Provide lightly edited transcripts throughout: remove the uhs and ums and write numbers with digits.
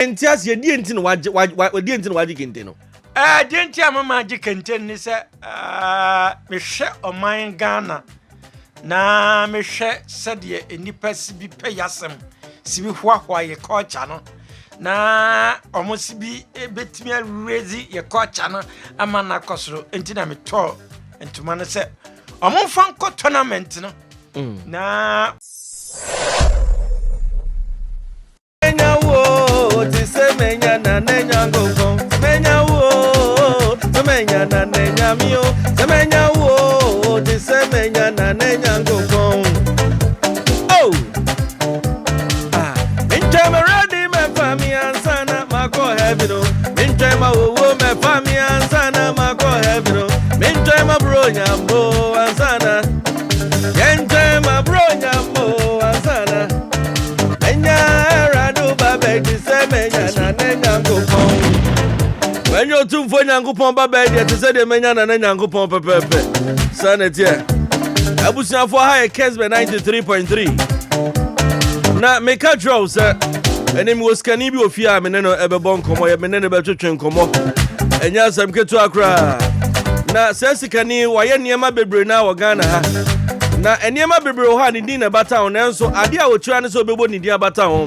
Kente as ye di enti no wadi enti no wadi kente no. Djka mama Agya Kente ni se me hwe oman Ghana na me hwe sede enipa sibi peyasem sibi hwahwa ye culture no na omo sibi betimi arezi ye culture no ama na kosoro enti na me to entuma no se omo fan ko tournament no na Menya na nenya ngoko menya wo menya na nenya mio menya wo menya na nenya ngoko oh minjama ready me fami ansana mako hebino minjama wo me fami ansana mako hebino minjama bro nyambo ansana minjama bro nyambo ansana menya radu babe menya na nenya ngoko when you tune for nyankopon baba dia te say de menya na nyankopon pepepe sanete abusuafo ha e Kesbe 93.3 na meka draw say enim Osikanii bi ofia me ne no ebebo nkomo ye me ne betwetwe nkomo enya asam ketu akra na Osikanii waye niema bebre na wo Ghana ha na eniema bebre ho ani din na bata on enso ade a wotua ne so bebo ni din abata ho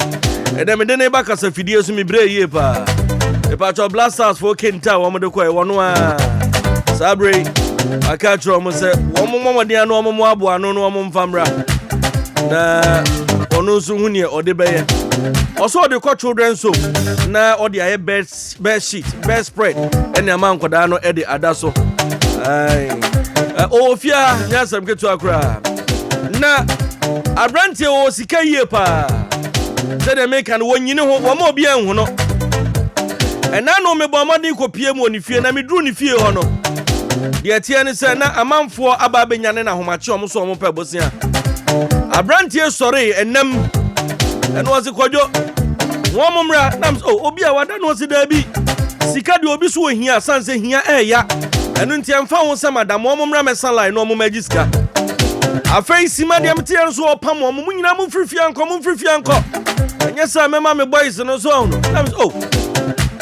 edem de ne ba kasa fidie so mi bre yie pa e pa cho blasters for Kente wo mo de ko e wono a sabre aka tro mo se wo mo momode anu wo mo abo anu no wo mfamra na onu so hu ne ode beye oso de ko children so na ode aye best sheet best spread ene ama nkoda no e de adaso ai ofia nyasam ketu akra na abrantie Osikanii pa said they make and one you know one more be and no. And I know me bomadi ko pie mu oni fie na me dru ni fie ho no. De atie ne se na amanfo aba benyane na homache omo so omo pebosia. Abrantie sori enam eno wase kwadwo. Won momra nam obi a wada no wase da bi. Sika de obi so ohia sanse hia eya. Eno ntia mfa won se madam won momra mesalai no omo magiska. Afei sima de mtie so opam omo nyina mo frifia nko. Nyesa mema me boys no so no.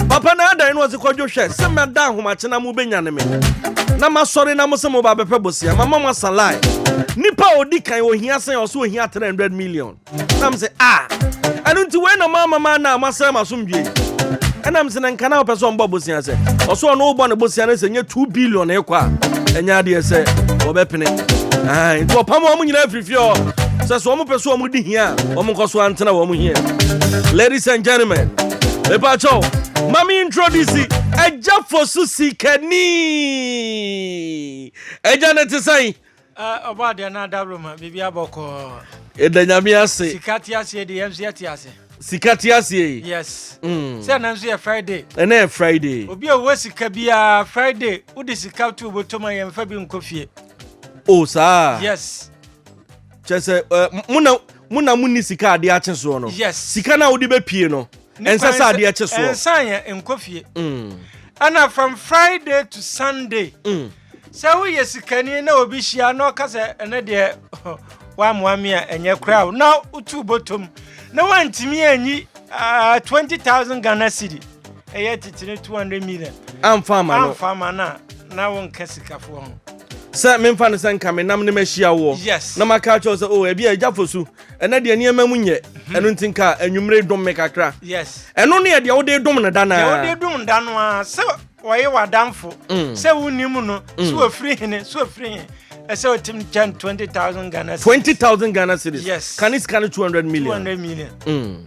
Papa na adan no wase kwadwo hwe se meda homache na mo benyane me. Na masori na mo se mo ba bepe bosia mama masalai. Nipa odi kan ohia sen o so ohia 300 million. Na me say anu nti we na mama na amasem asomdwe. Ena me se na nkana opeso mbo bosia se. O so no ubo na bosia na se nye 2 billion e kwa. Enya de se obepene. Nti opam o mo nyina frifio. So omo peso omo di hia omo nkoso antena wo mo hia. Ladies and gentlemen, Epacho mami introduce Agya Fosu Osikanii. Agya na tesai oba de na dabroma bibia boko edanyame ase sikati ase de MC ase sikati ase yes say na nso Friday na Friday obi a wo sika bia Friday udi sika tu botoma yemfa bi nkofie sa yes chese muna muni sika ade ache so no yes sika na odi be pie no ensa sa ade ache so ensa ya nkofie ana from Friday to Sunday so we Osikanii na obi hia no kasa ene de wa moami a enye crowd na utu botom na wantimi anyi 20,000 Ghana cedi eye titire 200 million amfama na won kasikafo ho sa memfa ne sanka me nam ne mahia wo na maka cho se ebi Agya Fosu ene de niema munye eno ntinka anwumre dom me kakra eno ne de wo de dom ne dana wo de dom dano a se woye wadamfo se wunim no so ofri hene so ofri hene ese otim 20,000 Ghana cedis 20,000 Ghana cedis can 200 million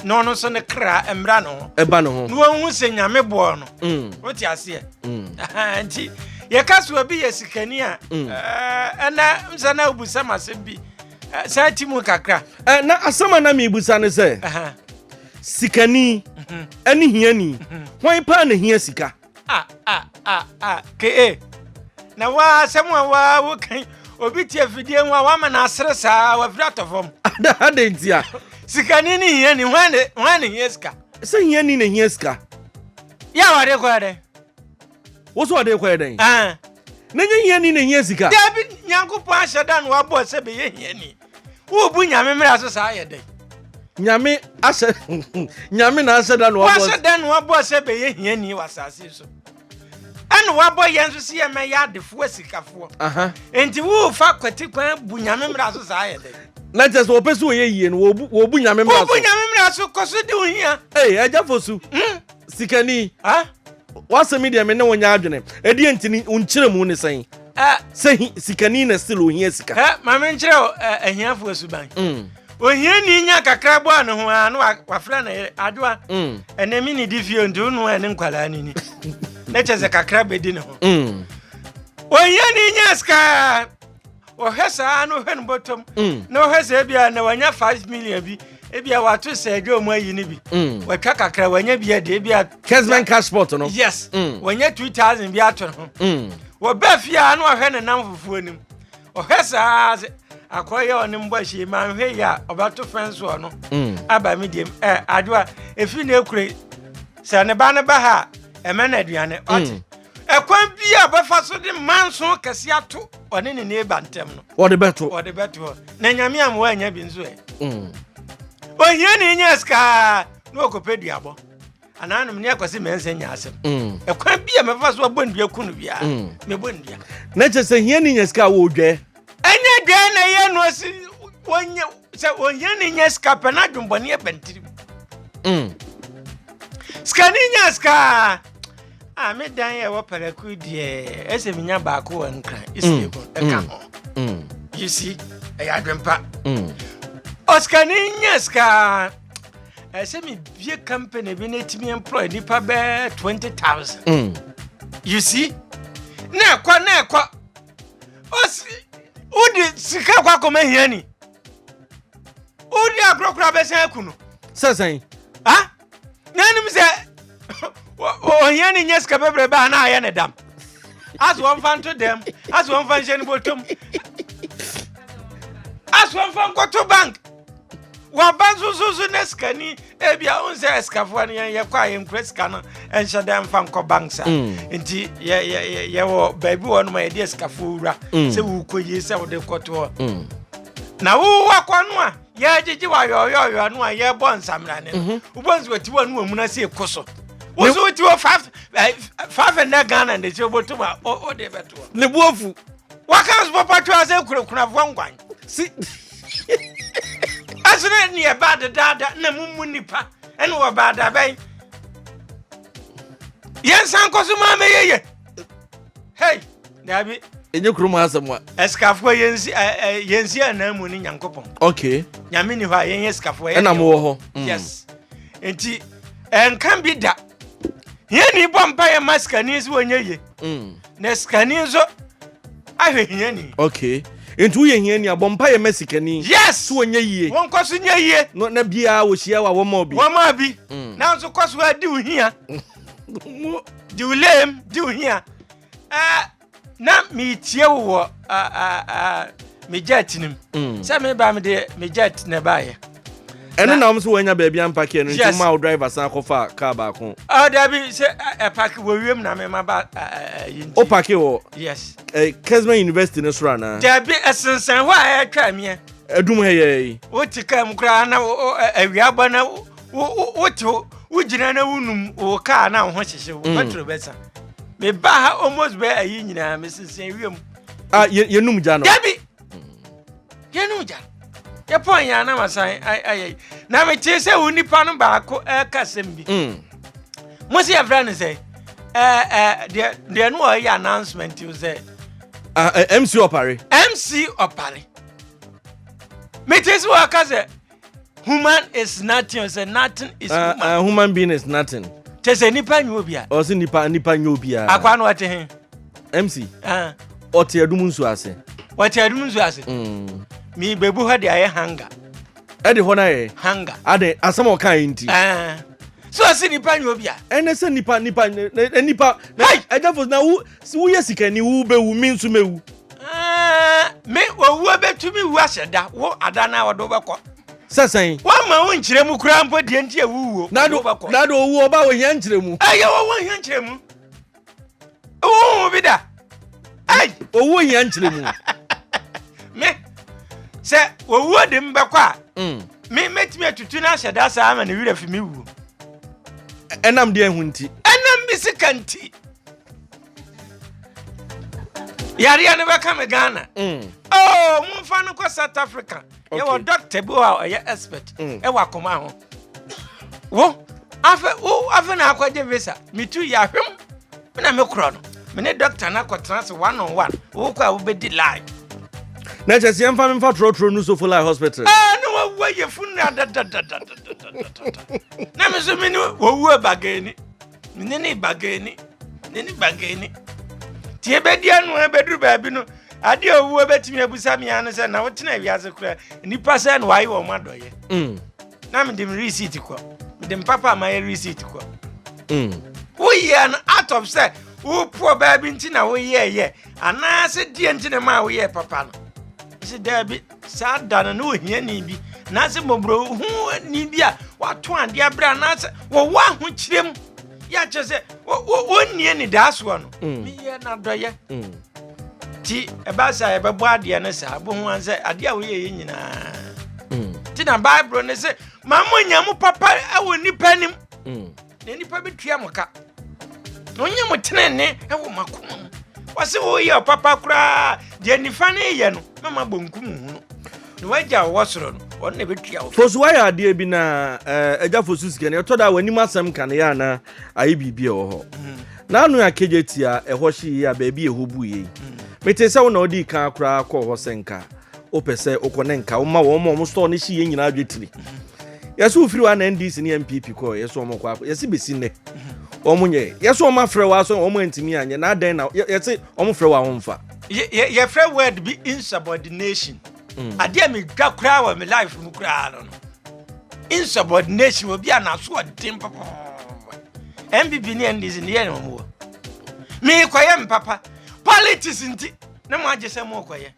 no so ne kra emra no eba no ho no hu se nyame bo no woti ase anti ye kaso obi Osikanii a na msana obusa masebi sa timu kakra na asama na me busa ne se Osikanii ani hiani hwan pa na hia sika ke na wa semu wa wo kan obi tie fidie nwa wa ma na asere sa wa fira tofom ada ntia Osikanii ni hiani hwan ne hia sika se hiani na hia sika ya wa de ko de wo so de ko de na nye hiani na hia sika David nyankopon ahyedan wa bo se be ye hiani wo bu nyame mra so sa ye de nyame ashe nyame na ashe da no wa ashe da no abo se be ye hiani wasase so ana wabo yenso se ye me ya defo asikafo enti wo fa kwati kwan bu nyame mra so sa ye de na just wo pesu ye yie no wo bu nyame mra so wo bu nyame mra so koso de ohia Agya Fosu Osikanii wasa media me ne wonya adwene edi entini unkyeremu ne sen se Osikanii na still ohia sika ma me nkyerɛ ahia Fosu ban ohia ni nya kakra bo ane ho anu wafra na adwa enemi ni difio ndu no ene nkwala ni ni na cheze kakra bedi ne ho ohia ni nya ska ohesa anu hwe no bottom na ohesa bia na wanya 5 million bi ebia watu se adwo mu ayi ni bi watwa kakra wanya bia de bia Kesman cash sport no yes wanya 2000 bi ato no wo ba fia anu ohwe ne nam fufuo nim ohesa akoye oni mbwashi ma hwe ya obato fence ono aba medium adwa efi na ekure se ne ba ne ba ha emena aduane oti ekwan bi abafa so de manso kase ato one ne ne ba ntem no wode beto na nyame am wa nya bi nso ohia ne nya ska no okopedua bo ananum ne akwase mense nya asem ekwan bi abafa so bondua kunu bia me bondua na chese hia ne nya ska wo dwe anya dwa na ye no si wonya se wonya ni nya ska pena dwumbone e bantiri ska ni nya ska me dan ye wo paraku die ese minya ba ko wankran isi ko e ka ho you see e adwempa Osikanii ni nya ska ese mi vie company bi na timi employ nipa be 20,000 you see na kwa Udi sika kwa koma hiani. Udi agrokura besen kunu. Sasan. Nanim se o hiani nyeska bebre ba na aye ne dam. As one fan to them, as one fan jeni botum. As one fan go to bank. Wa banzuzu neska ni ebia unse eskafo ne ye kwa ye nkreska no enhye dem fan ko bank sa. Enti ye wo baby wonu ma ye de eskafo wura se wu koyi se wo de koto. Na wo akonu a ye gigi wa yo no a ye bon samra ne. Wo bonzi wati wonu amu na se ekoso. Wo so wati wo 5 na Ghana de che botum a o de beto. Ne buofu. Wa kan so papa twa se kurakura fongwan. Si Asre ni e bad dada na mumu nipa ene wo bad ben yen san koso ma me yeye hey dabi enye krumo asemwa eskafo yensi anamu ni nyankopon okay nyame ni ha yen eskafo yen na mo wo ho yes enti enkan bi da yen ni bompa ye maskani si wonyeye na Osikanii zo ahwehia ni okay Entu ye hia ni abompa ye Osikanii yes so onye yie won koso nye yie no na bia wo hia wa wo ma bi na nso koso adi uhia di ulem di uhia na mi tie wo me jet nim se me ba me de me jet ne ba ye ene na omso wanya ba bia mpake no nti ma driver san kofa car ba ko dabi se park wo wiem na me ma ba yinti o park wo yes Kesman University ne sura na dabi esensen ho a atwa me adum heye o tika m kra na awia ba na wo gina na wunum o car na ho hyehye wo petro besa me ba ha almost be ayi nyina me sensen wiem yenum ja no dabi yenum ja ye pon ya na masan ay na me tie se unipa no ba ko kasem bi mo se ya friend say de no o ya announcement you say MC Opare me tie se wa ka say human is nothing, say nothing is human. Human being is nothing. Te say nipa nyo bia. O se nipa nyo bia. Akwa no ate he. MC. O te adum nsu ase. O te adum nsu ase. Mi bebu ha de aye hanga. E de ho na ye. Hanga. Ade asem o kan nti. So se nipa nyo bia. Ene se nipa. Agya Fosu na wo ye Osikanii wo be wu mi nsu mewu. Me wo betumi wu aseda wo adana wodo bekọ. Sasan. Wa ma wo nkyeremu kura mpo de nti ewuwo. Nado owu oba wo hia nkyeremu. Aye wo hia nkyeremu. Wo bi da. Ai, owu hia nkyeremu. Me se wo de mbekọ a. me met me to tuna said that's am and we refi me wu. Enam de ehunti. Enam bi sekanti. Yari ane be come Ghana. Oh, mo fa no ko South Africa. Okay. You doctor bi wa expert. E wa koma ho. Wo afa na akwaje visa. Me tu ya hwem. Me na me kro no. Me ne doctor na ko transfer one on one. Wo kwa wo be di line. Na chesi emfa me fa trotro no so for life hospital. No wa ye fun na da. Na me so me ni wo wu bagani. Me ni bagani. Ni bagani. Tie be dia no e beduru ba bi no. Ade owu betimi abusa me an se na wo tena wiase kura. Nipa se na wai wo madoye. Na me dem receipt ko. Me dem papa my receipt ko. Wo ye an out of say wo poor ba bi ntina wo ye ana se die ntina ma wo ye papa no. Se da bi sa da no ohia ni bi na se mobro hu ni bi a wato ade abra na se wo wa ho kirem ya che se wo nie ni da so no mi ye na doye ti e ba sa e be bo ade na sa bo hu an se ade a wo ye nyina ti na bible ne se ma mo nya mo papa e wo nipa nim ne nipa bi tua mo ka no nya mo tenene e wo makoma wase wo ye papa kura de nifa ne ye no mama bonkum hu no no waja wo soro no won ne betua wo Fosu wa ya ade bi na Agya Fosu sikane to da wani masam kan ya na ayi bibie wo ho na anu akejetia e ho hye ya ba bi ehobu ye mete se wo na odi kan kura ko ho senka opese okonenka wo ma wo mo store ne hye nyina adwetiri yeso ufiri wa na NDC ne MPP ko yeso mo kwa yesi besi ne omunye yeso ma frɛ wa so omo antimi anye na adan na yesi omo frɛ wa homfa ye frɛ word be insubordination ade me dwa kura wa me life mu kura no insubordination obi anaso odin papa MPP ne NDC ne ye no mo me kwaye papa politics nti na mo agye se mo kwaye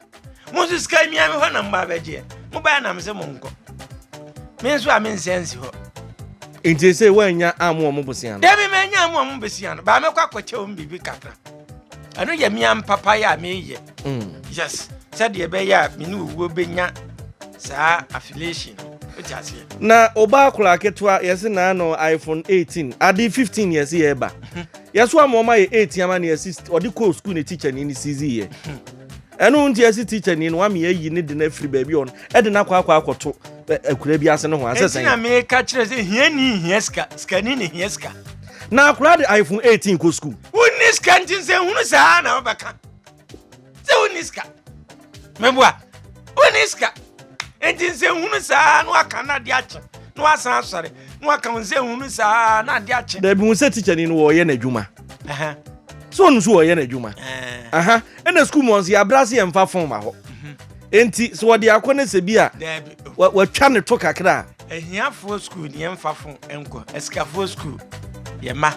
mo so sky mi ame ho na mba baje mo ba na me se mo nko me so am sense ho enti se wanya amu omo bosia no debi me nya amu omo bosia no ba me kwa kwache o mbibi kakra anu ye mi am papa ya me ye yes said ye be ya me nu wo benya sa affiliation ojase na oba akula ketwa yesi na no iPhone 18 adi 15 yesi ye ba yeso amoma ye 8 ama na yesi odi ko school ne teacher ni CZ ye enu nti yesi teacher ni no am ye yi ne de na free baby on e de na kwa akoto akura bi ase no ho asesen na me ka kire se hia ni hia ska ni ni hia ska na akura de iPhone 18 ko school woni ska ntin se hunu sa na obaka se woni ska mebua woni ska ntin se hunu sa no aka na de ache no asan asore no aka se hunu sa na de ache da bi mu se teacher ni no wo ye na dwuma so no so wo ye na dwuma ena school mo nsi abrase ye mfa fon ma ho enti so wode akone se bi a wa twa ne to kakra ehiafo school ni mfa fon enko eskafo school ye ma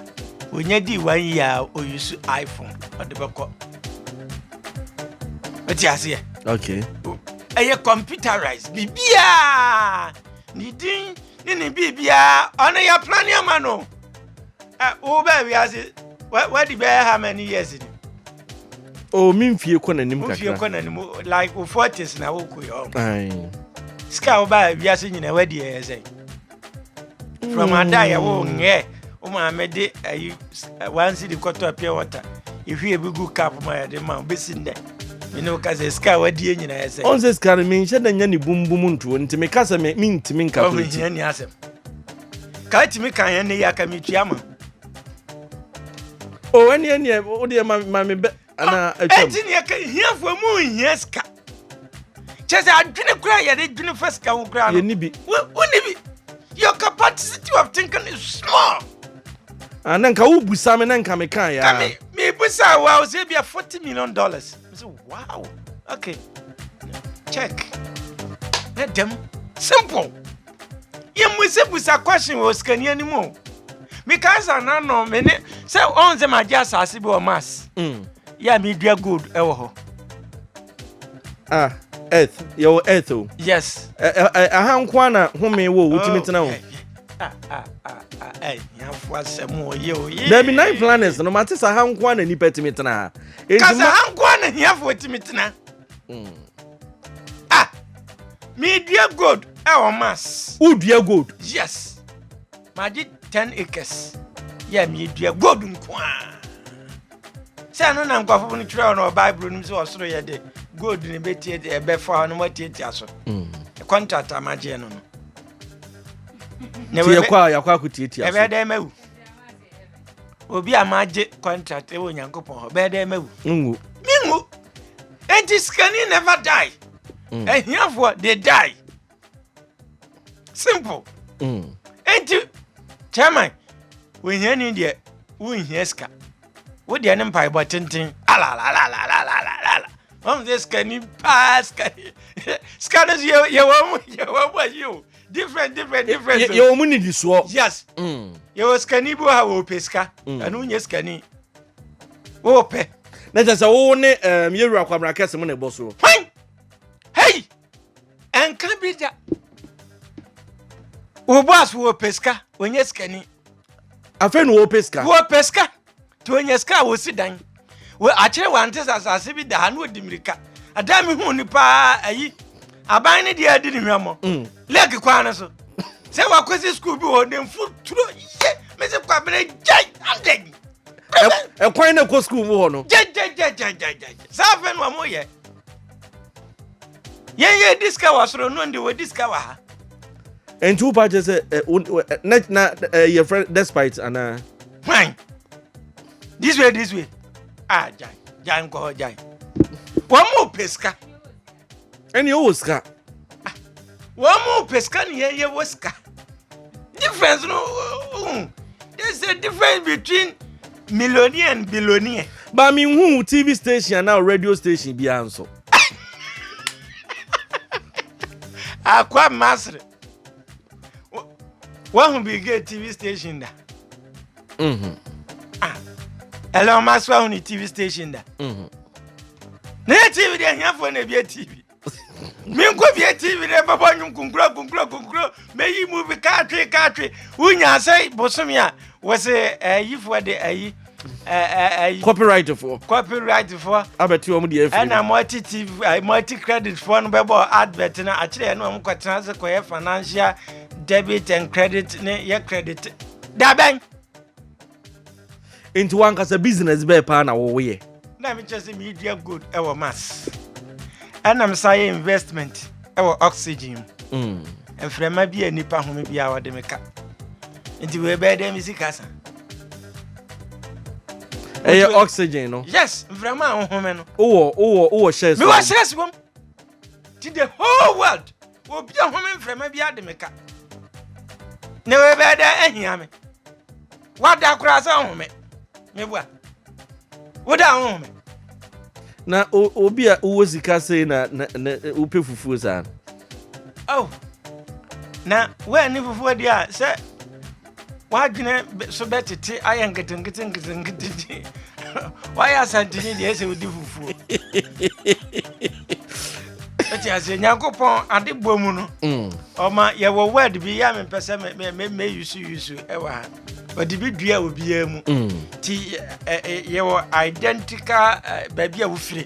onya di 1 year o use iPhone ode beko atiase okay eye computerized bibia ni din ni bibia ona ya plan ya mano o ba wi ase what di be how many years ni o mimfie ko nanim kakra mimfie ko nanim like 40s na wo ko yo ai ska oba biase nyina wadi say from adaya wo nge o ma mede ayi one city koto apia water if you be good cap ma de ma besinde me no kaze ska wadi nyina say on se ska me nche da nya ni bumbum ntuo nti me kasa me ntimi nka ko hia ni asem ka timi kan ya ne ya ka mi tuama o eni o de ma me be ana atwam enti ne ka hia fo mu hia ska chese adwene kura ya de dwene faska wo kura no ye ni bi your capacity of thinking is small ananka wo busa me nanka me kan ya kame me busa wa o say be $40 million I say wow okay check let them simple ye busa question o Osikanii animo because na no me ne say on ze ma dia asase bi o mass ya me dua good e wo ho earth your earth yes ahankwa na home wo wutimi tena ho ya fwa semo ye there be 9 planets no mate sa ahankwa na nipa timi tena kasa ahankwa na ya fwa timi tena Me dear gold, our mass. Who dear gold? Yes. My 10 acres. Yeah, me dear gold nkwa. Say no na nkwa for try on Bible nim so osoro ye de gold ni betie e be fa no matieti aso. Contract amaje no no. Tie kwa yakwa kutieti aso. E be dey mawu. Obi amaje contract e wo Nyankopon be dey mawu. Ngu. Mingu. And Osikanii never die. And here they die. Simple. And chairman, when you're in India, we hear ska. What the empire but tinting? La la la la la la la. This can pass. Scanners, you different. Your money this war. Yes. You Osikanii bo ha wo peska. Anu nye Osikanii. Wo pe. Na just one yeru akwamra kese mo na boso. Hey! And can be that. Wo boss wo peska, onye Osikanii. Afen wo peska. Wo peska. To onye ska wo sidan. We akere wante asase bi da no dimirika. Ada mi hu ni pa ayi. Aban ne dia di ni hwamo. Leg kwa na so. Se wa kwesi school bi ho dem fu turo ye. Me se kwa bere jai andeg. E kwan na ko school mu ho no. Jai. Safen wa mo ye. Ye Djka was no ndi we Djka wa ha. And two parties na your friend despite and Fine. This way. Ah, jai ko jai. One more peska. Any Oscar. One more peska ni ye woska. Difference no. There's a difference between millionaire and billionaire. But I mean who TV station now radio station be answer. Akwa Masre. One be get TV station da. Hello Maswa on TV station da. Na TV dey here for na be TV. Me nko be TV dey baba nyum kunkuro. Me yi movie katwe. Unya say bosom ya was yi for the copyright for. Abeti omo dey free. Na multi TV multi credit for no be advert na akire no omo kwatena se koye financial debit and credit ne ye credit. Da ben into one cause a business be pa na wo ye. Na me just media good e wo mass. And I'm saying investment e wo oxygen. Enfrema bi anipa home bi a wode meka. Nti we be dem sikasa. Oxygen no. Yes, vraiment home no. Oh shares. Me was shares bom. To the whole world. Obi a home enfrema bi ade meka. Ne we be dem ehia me. Wada kura sa home. Me bua. Woda home. Na obi a Osika say na upe fufu za. Oh. Na we ni fufu dia say wadwene so betete ayengetengetengetengetete. Why asantini de ese odi fufu. Eti ase Nyankopon ade bomu no. Oma ye wo word bi ya me pese me use ewa. Odi bi dua obi amu. Ti ye wo identical baby a wo fire.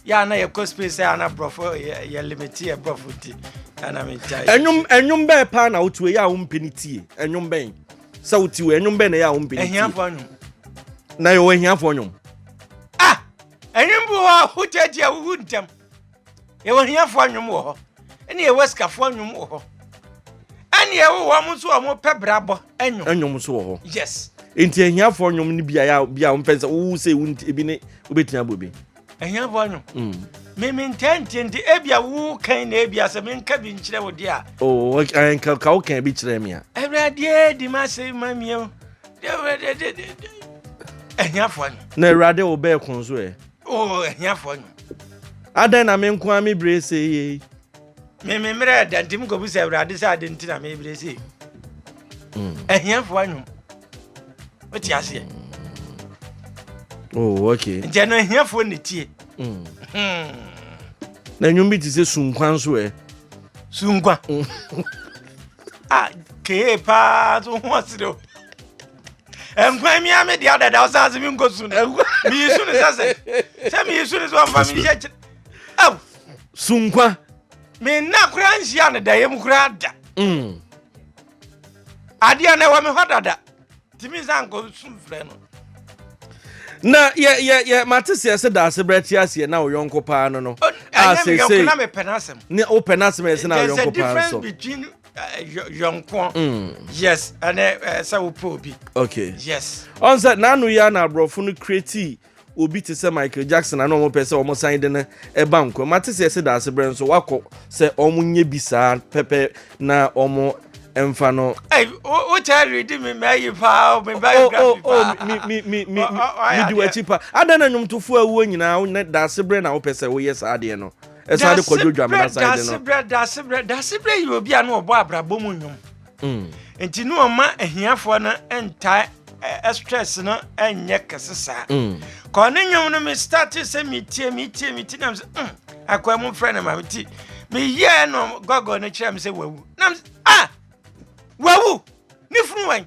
Ya na ye cospace ya na brofo ye limit ye brofo ti. Ana me chai. Enyum be pa na otuwe ya wo mpenitie. Enyum ben. Sa otiwe enyum be na ya wo mpenitie. Ehiafo anyum. Na yo ehiafo anyum. Ah! Enyum bu ho hoteje wo ntem. Ye wo ehiafo anyum wo ho. Ene ye weskafo anyum wo ho. Ene ye wo mo so mo pebrabo anyum. Anyum so wo ho. Yes. Enti ehiafo anyum ni bia ya wo mpensa wo se wo ebi ne obetia bobi. Ehiafo anyum. Me intenti ebia wo kan na ebia se me nka bi nkyere wo dia. Oh, ka wo kan bi kyere me a. Ewrade di ma se mamie. Ehiafo anyum. Na ewrade wo be konso e. Oh, ehiafo anyum. Adan na me nko ami brese ye. Me mere dantim go bu se ewrade se adenti na me brese. Ehiafo anyum. Oti ase. Oh, okay. Nje no ehiafo ne tie. Na nyum bi ti se sunkwan so e. Sunkwa. Ah, ke pa so ho asiro. Enkwan mi ame dia da osanse mi ngosu na. Mi yisu ne sase. Se mi yisu ne so amfa mi je. Aw, sunkwa. me na kura nsia ne da yem kura da adia na wa me hodada timi zanko sumfre no na ye matese se da se breti ase na oyonko pa no say na me penasem ne o penasem ese na oyonko pa so between yonko yes and say we probi okay yes on say na no ya na brofo no create obi te se Michael Jackson na no pese o mo sign de na e banko matese se da se bre so wako se o mo nye bisa pepe na o mo emfa no o tell di me mai pa me biography me di wachi pa adana nwumtofo awu nyina na da se bre na wo pese wo yes ade no eso ade kodwodwa me na sign de no da se bre yi obi anu obo abrabo mu nwum enti no ma ahiafo na enta stress no enye kesesa ko ne nwum no me start se metie na akwa mu friend ma metie me ye no gogo no kire me se wawu na wawu ni funu wan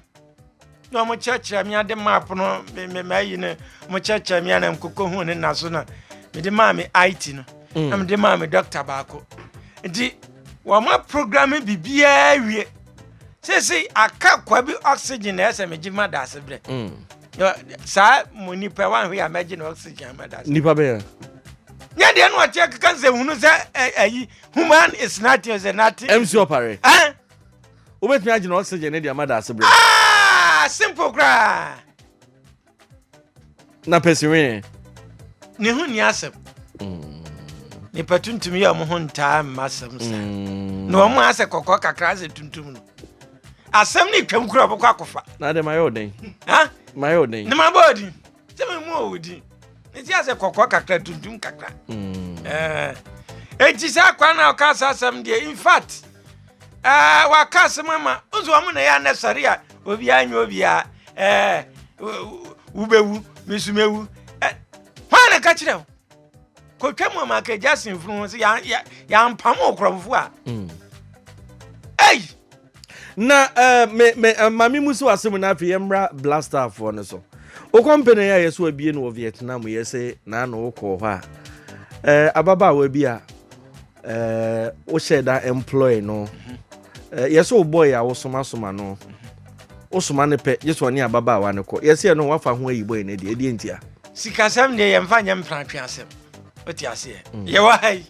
no mo cheche mi ade map no me mayi ne mo cheche mi ana mkoko hu ne naso na me de ma me IT no na me de ma me doctor baako ndi wa ma program bibia wie say aka kwa bi oxygen na ese me gima da asebre sa mo ni pe wan hwe imagine oxygen ma da nipa be nya de no atia kan se hunu se ayi human is not as a nothing MC opare Obet me agin oxygen dia mother asebre. Simple gra. Na pesime. Ne hu ni asem. Ni patuntumi ya mo hu ntaa masem sa. No mo ase kokko kakra se tuntum no. Asem ni twam kura bokọ akofa. Na de mayo den. Ha? Mayo den. Ne mabodi. Se me mu odi. Ni ti ase kokko kakra tuntum kakra. Eji sa kwa na ka asem de in fact wa kase mama uzo amu na ya nesaria obi anyo obi a ubewu misumewu hwana ka kire ko twam ma ka Jason funu so ya mpam okromfo a na mami musu asem na afi yemra blaster for ne so o company ya yeso abie no Vietnam yese na na ukọ ho a ababa wa bi a o sheda employee no yes o boy a wosoma no osoma ne pe yeso ni ababa wa ne ko yes ye no wafa ho ayi boy ne de entia sikasam ne yemfa nyam pranpran asem oti ase ye wa hai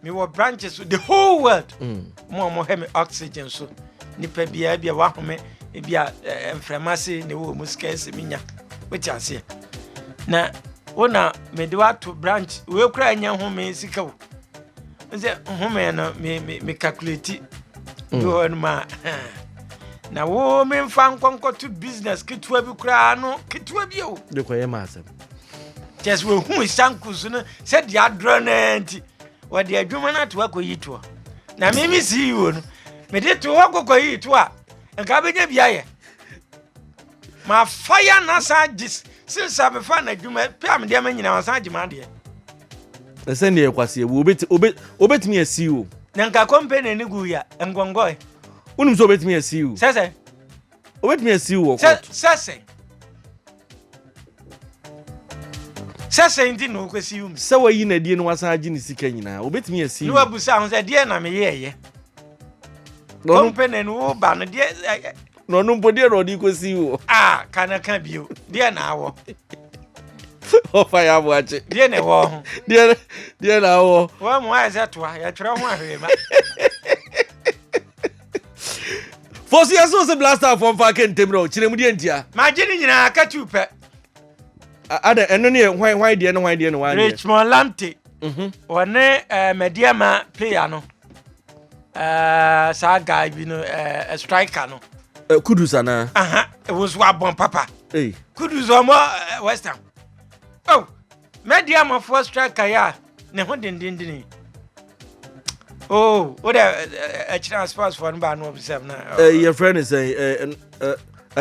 me wo branches the whole world mo he me oxygen so ni pa bia wa home e bia enframase ne wo muskese minya oti ase na wona me de wa to branch we kura anya ho me sika wo nze home no me calculate do ma na wo me mfa nkonko to business kitwa bi kura no kitwa bi o de ko yema asem just we hu sankusu no said ya dronanti wa de adwuma na to akoyi to na me see you no me de to akoyi to a nka benya bia ye ma fire na sagis since am fa na adwuma pam de manyina wansan agima de send ye kwase obet me see you na nka company ni gu ya ngongoi unum so obet me see you sese obet me see you sese ndi no kwesi you se wayi na die no wasan agi ni sika nyina obet me see you no abusa ho se die na me ye company no ba no die no no mbodi ro di kwesi you kana kan bio die na awo o fa ya buache die ne wo ho die na wo wo mo aze to ya twere ho ahwema Fosu yaso se blaster from fa Kente bro chiremu die ntia ma gini nyina aka tupe ada eno ne hwan die no wan die Richmond Lamte one mediama player no sa guy bi no striker no Kudus ana it was wa bon papa Kudus omo West Ham mediama for striker ya ne ho dindindini what a chance pass for nba no observe na your friend is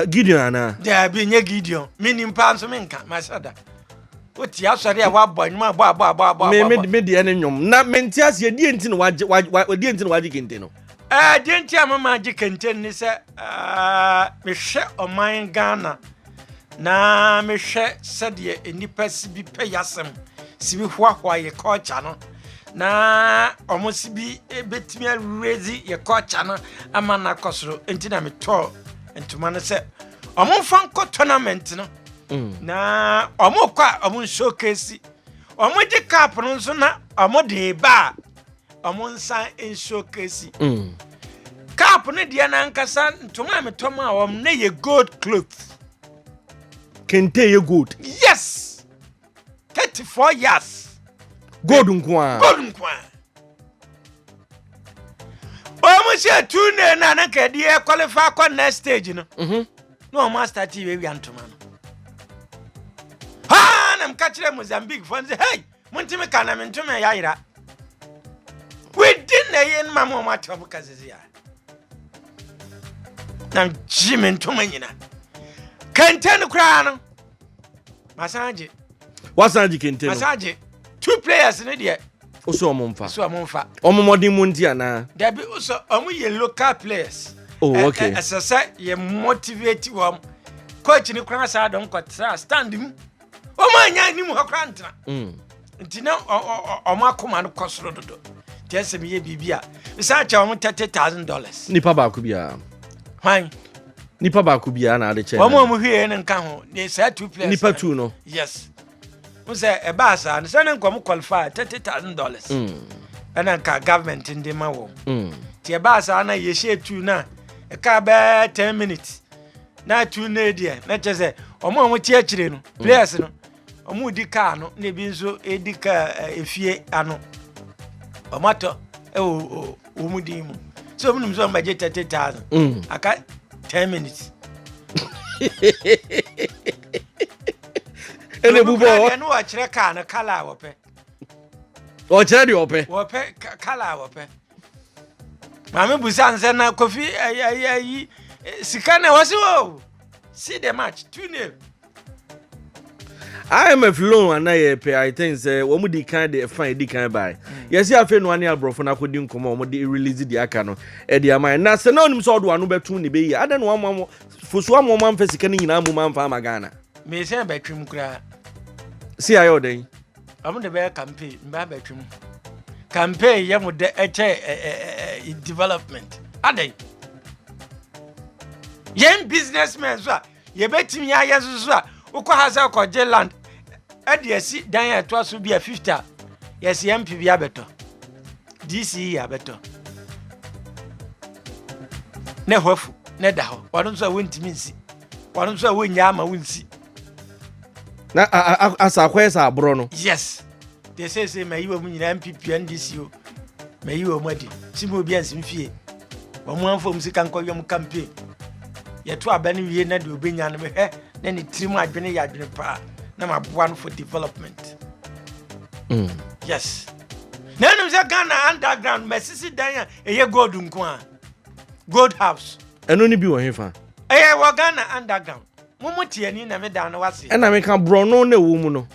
Gideon ana there be nye Gideon minim pa so menka masada oti asori a wa boy ma bo me de ene nwom na mentias ye die ntino die ntino waji Kente no die ntia mama Djka Kente ni se me hwe oman Ghana na me hwe sede enipa si bi pe yasem si bi hwa ye culture no na almost be a bit me razy your coachana a man na cosro entina me to entuma no se omo fanko tournament no na omo kwa omo showcase omo Djka no so na omo de ba omo nsan en showcase cap no de na nkasa ntuma me to ma om na ye gold clothes Kente ye gold. yes 34 years Gold nkwa. Omo se tune na na kadi e qualify for next stage no. No ma start we antoma no. Ha na mkachire Mozambique fo say hey, muntime kana me ntome ya yira. We din na yen mama ma tobu kazezi ya. Na jime ntoma nyina. Kente no kra no. Masaje. Wasaje Kente no. Masaje. 2 players in there. Oso omomfa. So omomfa. Omomodi munti ana. There be also ye local players. Oh, okay. As I say, ye motivate them. Coach ni kwana sa don kwatra stand mu. O ma nya ni mu hakra ntra. Ntina o ma koma no kosoro dodo. Tese me ye bibia. Isa cha o $30,000. Nipa ba ku bia. Hwan? Nipa ba ku bia na ade che. O mo hwie ne nka ho. They say 2 players. Nipa 2 no. Yes. We say e ba sa no say nko mo qualify $30,000. Ana ka government ndi ma wo. Ti e ba sa na ye share 2 na e ka ba 10 minutes. Na 2 na dia na che say omo ti akire no players no omo di car no na bi nso e di car efie ano. Omato e o mu di mu. So omo nso ma je 30,000. Aka 10 minutes. Ene bubo ene wa kire car na kala wo pe o kire di ope kala wo pe mama busa nse na Kofi ayi sika na wasi wo see the match 2-0 IMF loan anaye pe I think say wo mu di kan de fine di kan by yes ya fe no ane abrofo na kodi nkomo wo de release di aka no e di amai na se na onim so do anu betu ne be yi ada no amamo Fosu amamo amfa sika ni nyina ammo amfa magana me se betwim kura si ayo den amu de be campaign mba betwim campaign ye mu de eche development adai yen businessmen so ye betimi ya yesu so ukwa haza ko land adiasi dan ya to so bia 50 yes MP bia beto DC ya beto ne hofu ne da ho wanu so wontimi nsi wanu so wonya ama wonsi na asa kwesa abro no yes they say mayiwo mu nyina MPP NDC o mayiwo madi simo bia nsim fie omo anfo mu sika nkoyom campaign ye to abani wie na de obenya no me na ni trim adwene ya adwene pa na maboa no for development yes na no se Ghana underground mesisi dan ya eye gold nko a gold house eno ni bi wo hefa eye wo Ghana underground mumuti ani na me dan no wase ena me kan bro no na wo mu no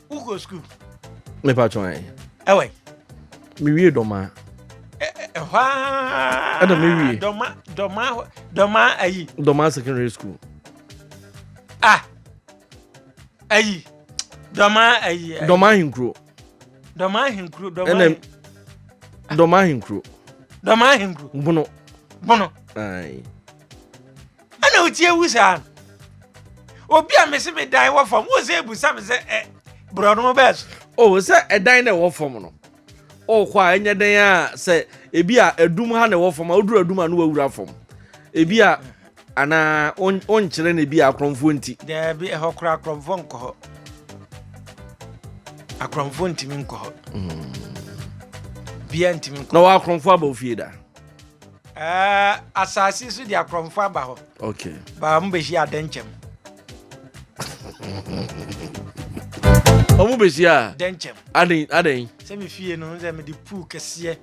ugo school me pa chon ai ewe mi wie doma hwa ada me wie doma ayi doma secondary school ayi doma ayi doma hinkro doma hinkro doma hinkro bono ai ana utie wusa obi a mese me dan wo fam wo se ebusa me se bro no bes o se edan na wo fam no o kwa enya dan a se ebi a edum ha na wo fam oduru edum anu wawura fam ebi a ana on kire na ebi akromfo nti there be hokra akromfo nko ho akromfo ntimi nko ho bia ntimi nko na wa akromfo aba ofie da asasi su di akromfo aba ho okay ba mbe shi adenchem omu besia denchem aden se me fie no se me di pool kese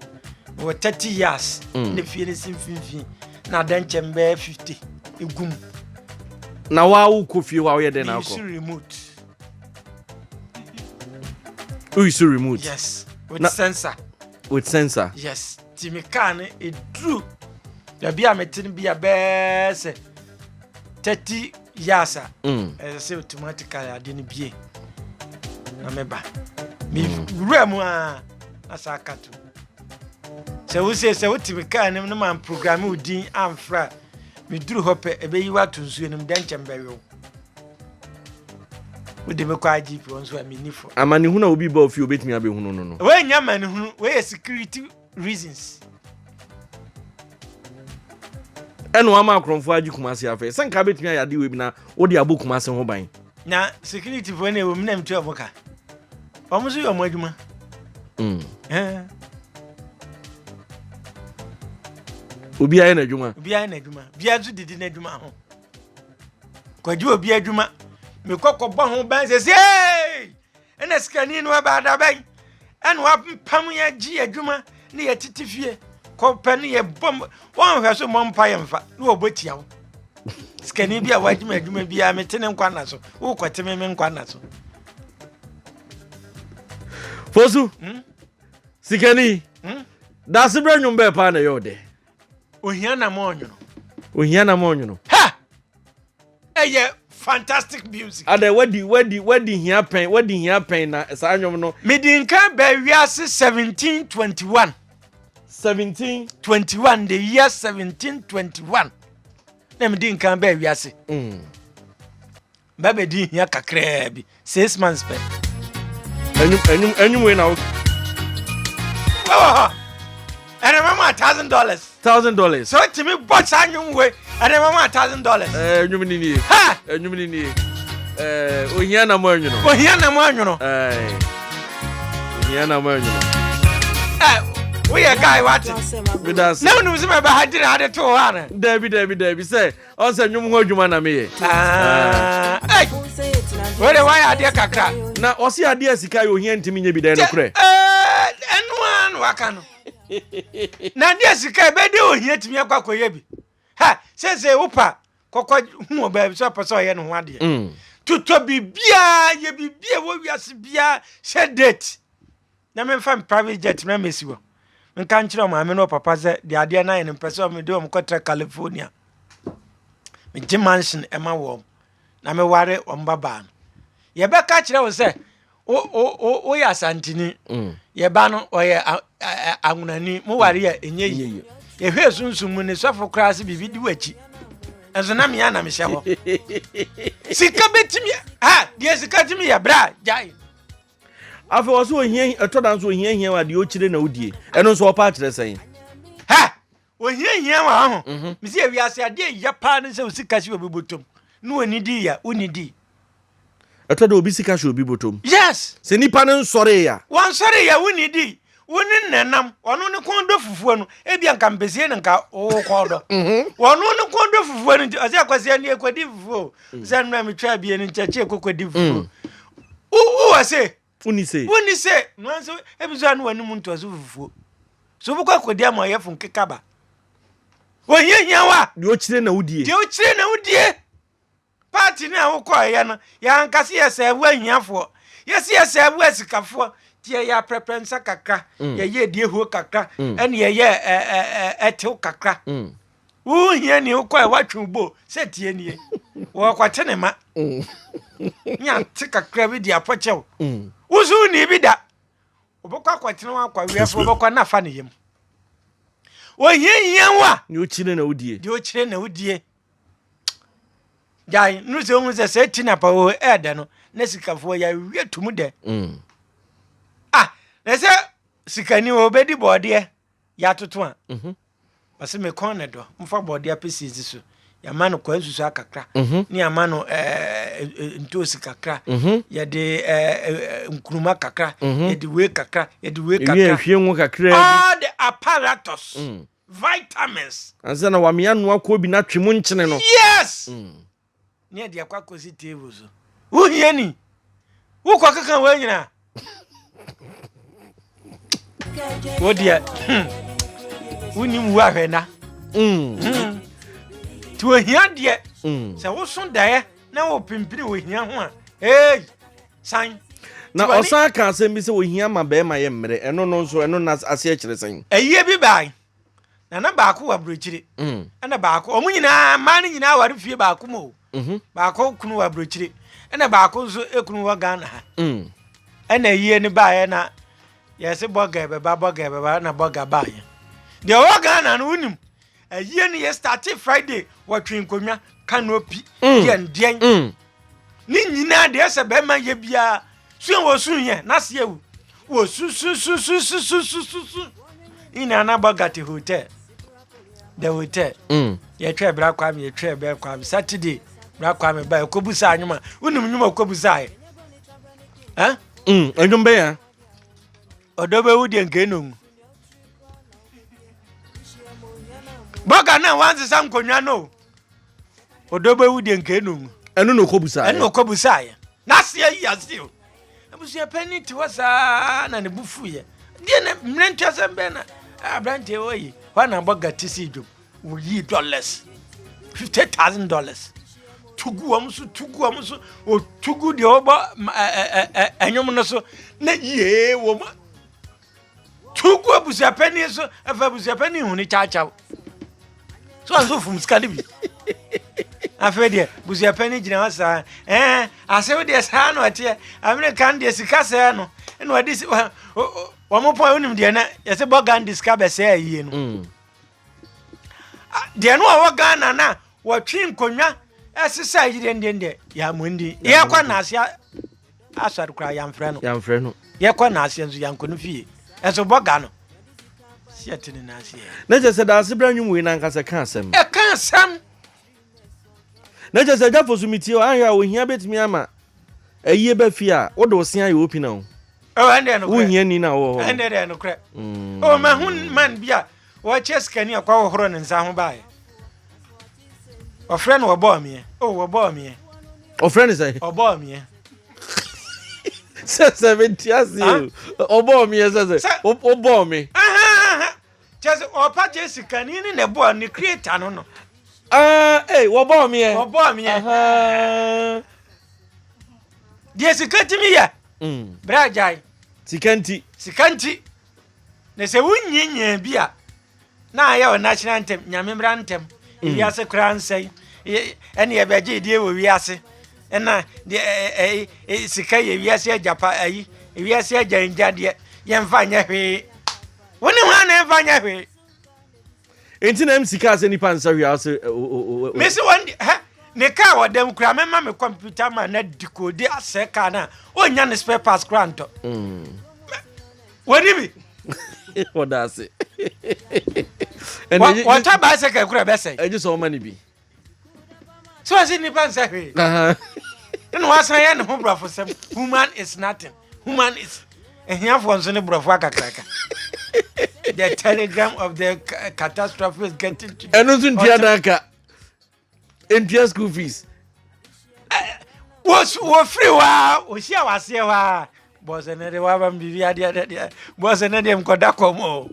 wo 30 years ne fie ne simfinfin na denchem be 50 egum na wa wo kofie wa wo ye den akọ remote use remote yes with sensor yes timikan e dru ya bia metin bia be se 30 years say automatically ade ne bie na meba mi remu a asa kato se wo se wotimi ka nim no man program udin amfra me duru hope ebeyi wato nsuo nim dan chembewe wode me kwa GP onso aminifo amani hu na obi ba ofi obetimi abe hu no we nya mani hu we security reasons eno ama akromfo agi kumase afa senka betimi ayade we bi na wode abo kumase ho ban na security fo na ewo mnam tu amoka omuso yo adwuma obi aye na adwuma bia zu didi na adwuma ho kwaji obi adwuma me kokobọ ho ban se ena skani no ba da ban ena wa pam ya gi adwuma ne ya titifie ko pe ne ye bom won hwe so mompa ye mfa ne obotia wo skani bia wajima adwuma bia metene nkwa na so wo kwateme me nkwa na so Fosu Sikani da sibra nyumbe pa na yode ohia na monyo ha eye fantastic music ade wadi hia pen na sa nyom no medinka ba wiase 1721 the year 1721 na medinka ba wiase baba di hia kakra bi 6 months pe enyum we na and mama $1,000 so to me but anyum we and mama $1,000 enyum ni ha enyum ni ohia na mo no ohia na mo we a guy what bidas no no se me ba hadire hade to wana David say on say nyum ho adwuma na meye where why ade kakra na osi ade asika yo ohia ntimi nya bi dan no kure enu waka no na ade asika be de ohia timi akwakoye bi ha se upa kokko hu ba bi so paso ye no ho ade tuto bibia ye bibia wo wiase bia she date na me fam private jet na mesiwo nka nkyere ma me no papa ze de ade na ye no pese me de o mkotra California me gye mansion ema wo na me ware o mbaba no ye be ka kire wo se o ya santini ye ba no o ye angunani mo ware ya enye ye hwe sunsun mu ne sofo kraase bibi di wachi enso na me ya na me hye ho sika betimi ha de sika timi ya bra jai afa oso ohia etodan so ohia wa de o kire na odie eno so opa kire sen ha ohia wa ho mi se wiase ade ya pa ne se sika shi obi botom no onidi ya onidi etodan obi sika shi obi botom yes se nipa ne nsore ya wan sore ya onidi woni nenam ono ne kondo fufuo no ebia nka mpesie ne nka wo kodo wono ne kondo fufuo no ase akwase ne ekwadi fufuo se no metwa bie ne nchache ekokodi fufuo ase Uni se no anso ebizo anu wani muntu azu fufuo so bukwa kodi ama ye fun kekaba wo hia wa de o kire na udie party na wo kwa ya no ya ankase ye se wu ahiafo ye se ye se wu asikafo tie ya prepensa kakra ye ye die huo kakra ene ye etew kakra wo hia ni wo kwa watwe bo se tie nie wo kwate ne ma nya te kakra bi dia pochew uzu ni bi da obokwa kwatene wa kwa wiafo obokwa na fa ne yem wo hia wa ni o kire na udie jai nu se hu se tina pa o eda no na sikafo ya wie tumu de na se sikani obedi bode ya toto a base me kon ne do mfa bode apesi so ya manu kwa nsusu akakra ni ya manu ntosi kakra ya de nkuruma kakra ya de we kakra ye hwie nwo kakra all the apparatus vitamins anza na wamia no akobi na twemu nkyene no yes ni ya de akwa kosi table so wo hie ni wo kwa kaka wa nyina wo dia woni mu ahwena tu ohia de se wo so dae na wo pimpiri ohia ho a san na osan ka asem bi se ohia ma be ma ye mmere eno no nso eno na ase a kire sen aye bi bai na baako wa brochire na baako omu nyina ma ni nyina ware fie baako mo baako kunu wa brochire na baako nso ekunu wa Ghana ha na yie ni bae na Yes, burger na burger buy. The organ and unim. A year near started Friday, watching Konya canopy, and Dien. Nina, there's a bema yebia. Soon was soon, yeah, not you. Was su. In an abagati hotel. The hotel. Ye try black crime, ye try black crime. Saturday, black crime by Kobusa, unum Kobusai. Huh? I don't bear. Odobe would and genum. Bagana wants some conyano. Odobe would and genum. And no Kobusa. And no Kobusai. Nasia, yes, you. I was a penny to us and a buffy. Dear Mrentas and Benna. I brand away. One a bugger to see you. Will ye $50,000. Too good, or too good, the over and you so. Net ye, woman. Too good was a penny, so if I was a penny when it charge out. So I saw from Scalibi. I fed you, was a penny, I said, there's hand or tear. I'm not candy as a casano. And what this one more point, dear, as a bug and discover, say, you know. Dear, no, our gun, and what trim conya, as a side, and there, young windy. Yaquanasia, I shall cry, young friend. Yaquanasians, young confi, as a bogano. Yet in Nasia. Nature said, I'll see brand new win and as a cancer. A cancer. Nature said, that was to meet you. I will hear bet me, ama. A year before, what was seeing you open now? Oh, and then we hear now, and then no crap. Oh, my hun man, beer. What chess can you call Horan and Sambai? A friend will bore me. Oh, a bore me. Or friend is a or bore me. 70 years you. Or bore me as a or bore me. Just or Jessica in a boy and the creator. No. Hey, what bore me? Or bore me. Jessica to me, yeah. Brajai. Kente. They say, win beer. Now, your national anthem, Yamim anthem. If you ask a crown, say, any of the dear will be asked. And now, the Sikay, yes, Japa, if you say Jane Jadia, Yam Fanya way. When you want to find your way. Ain't in MCCas any pants are you also, Miss One, Neka or them cram, mamma computer man, net decode, dear Secana, or Yan spare pass grant. What do you mean? What does it? And what a bicycle could have said? I just saw money be. So as in the pants, and was I am home for some woman is nothing. Woman is and here one's in a brofaka cracker. The telegram of the catastrophe is getting to and also in Tianaka in Pia school fees. Was free wow, was here was here. Was another one be the was another Kodakomo.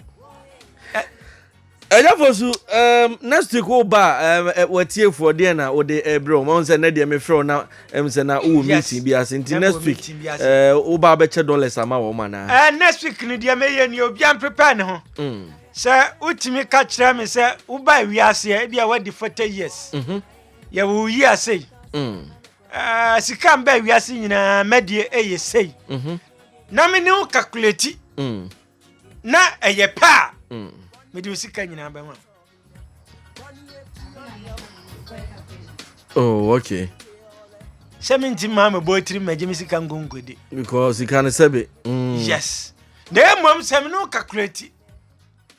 Fosu, next week over what here for dinner or the bro months and Nadia me throw now na meeting be as next week over better dollars ama woman and next week Nidia may and you be unprepared no sir ultimate catch me say uba we are say be a 40 years ya wo year say sikam ba we are say na medie e say na me no calculate na eye pa me do sika nyina ba ma. Oh, okay. 70 mama boy 3 me sika ngongode because you can say yes. Na mom say me no calculate.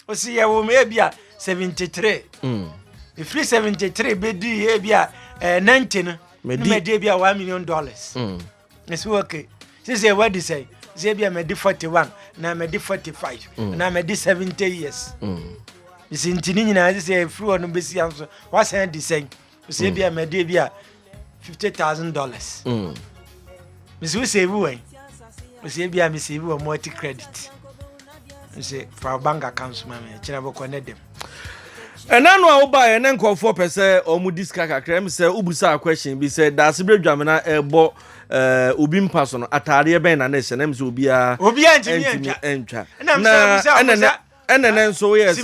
O see ya wo me bia 73. The free 73 be do ye bia 90 no. Me dey bia $1 million. It's okay. Say what do say? Say bia me dey 41, na me dey 45, na me dey 70 years. You see ntini nyina say free on be see am so. What say the say? Say bia me dey bia $50,000. Me say we save we. We say bia me save we multi credit. We say for bank accounts mama, chira bo connect them. And I know I buy and then call 4% or Mudiska creme say Ubusa question be said that's a break jamina ebo ubim person atari ben and nation names will be a enter. And then so yes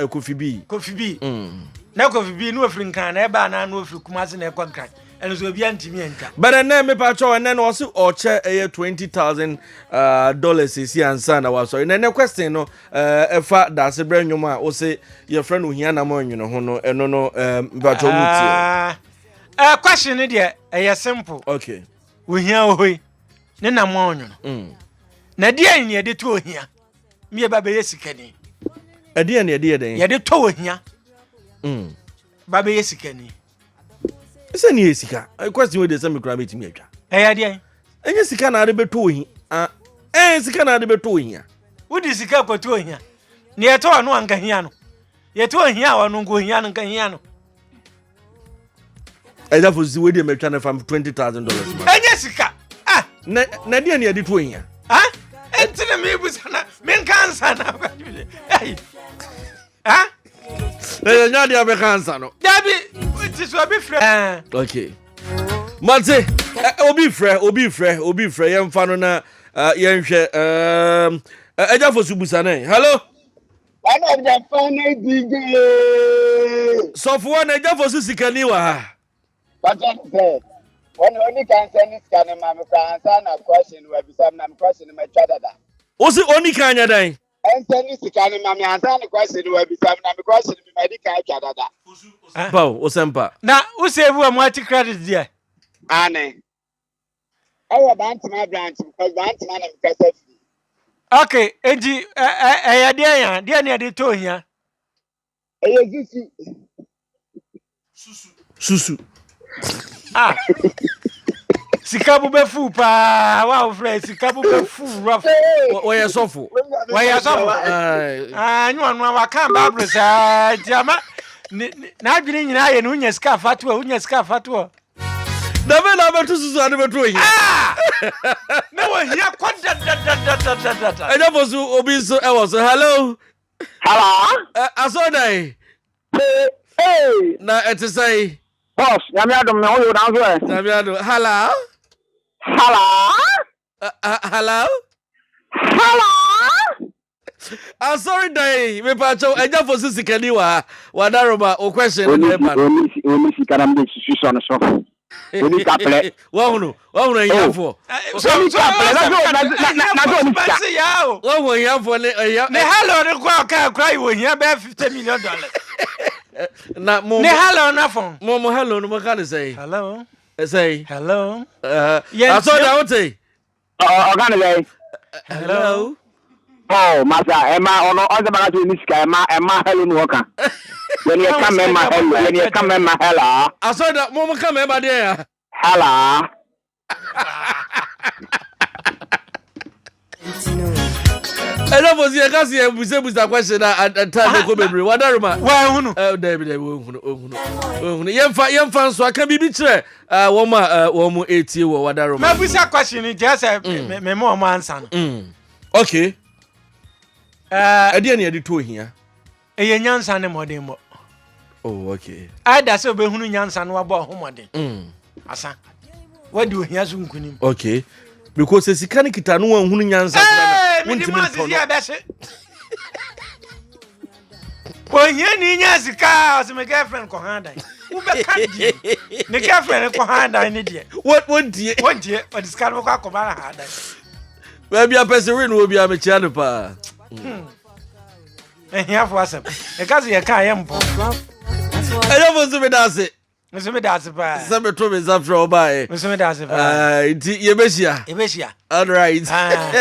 Coffee B. Now coffee B no free can eba na no free kumasi na kwa and so be antimi enta but then me pa cho and then also oche $20,000 dollars is here and son was so and then question no efa da se bra nwom a wo se your friend ohia na mo nwuno ho no eno no ba cho mutie question dey simple okay ohia ohoi ne na mo nwuno na dia ni de to ohia me ba be yesikani ade ne ade den ye de to ohia ba be yesikani ise ni esika question we dey say me kra betimi atwa dia enye sika na ade beto ohia sika na ade beto ohia wodi sika kwato ohia ne ye to anu anka hia no ye to ohia wa no ngo ohia no nka hia no Agya Fosu we dey metwa na fam $20,000 enye sika na dia ne ade to ohia Entine me busana men kansa na nya dia be kansa no dabi ti so be frɛ okay mate obi frɛ yemfa no na yenhwɛ Agya Fosu busana hello one of the funny DJ so for one Agya Fosu sikani wa ha what I say when only can send this kind of man can answer na question we be some na question me twa dada o si oni kan nya dan and send this kind of man answer na question we be some na question me medi kan twa dada Paul osempa na wo save wa multi credit there ane ayo bantima branch because bantima na mkasa free okay eji dia ne de to hia susu sikabu be fu pa wa frɛ sikabu be fu rough we yesofo nyu anu wa kan bible sa jama na adwene nyina ye no nya sika fato Dabe na beto susu ade beto ohia na wo hia kwada da Agya Fosu obi so e was hello asodai hey na etisai boss nyame adom me wo dan so e nyame adom hello I'm sorry dai me pa cho Agya Fosu sikani wa daroma o question na ba oni sikara mbe susu no so oni kaple wa hunu yafo so wa hunu yafo ne hello ne kwa wo hia be $50 million na mo ne hello na phone mo hello no mo kan say hello say hello asoda wote organ le hello oh masa ema ono onse bana to ni sika ema hello no oka when you come hello asoda mo come eba dey ya hello Agya Fosu ye kasi e busa question at time ko bebre wadaruma wa hunu David wo hunu yemfa nso aka bibi kire wo mo etie wo wadaruma ma busa question just me mo answer no okay ade ne ade to ohia eye nyansa ne modern mo oh okay ada se obehunu nyansa no aba homodern asa wadi ohia so nkunim okay because sika ne kita no hunu nyansa na wontimi to no ohia ni nyansa ka o se me girlfriend ko handa wo be kan di ne girlfriend ko handa ni die wontie o discard ko akobara handa we bia person we no bia me chia no pa ehia fo asem e kaze ye kan ye mpo Agya Fosu me dase me dase pa se me to me zafra oba e me dase pa nti ye behia all right aha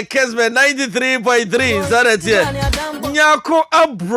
Kesbe 93.3 Zaretie nyako abro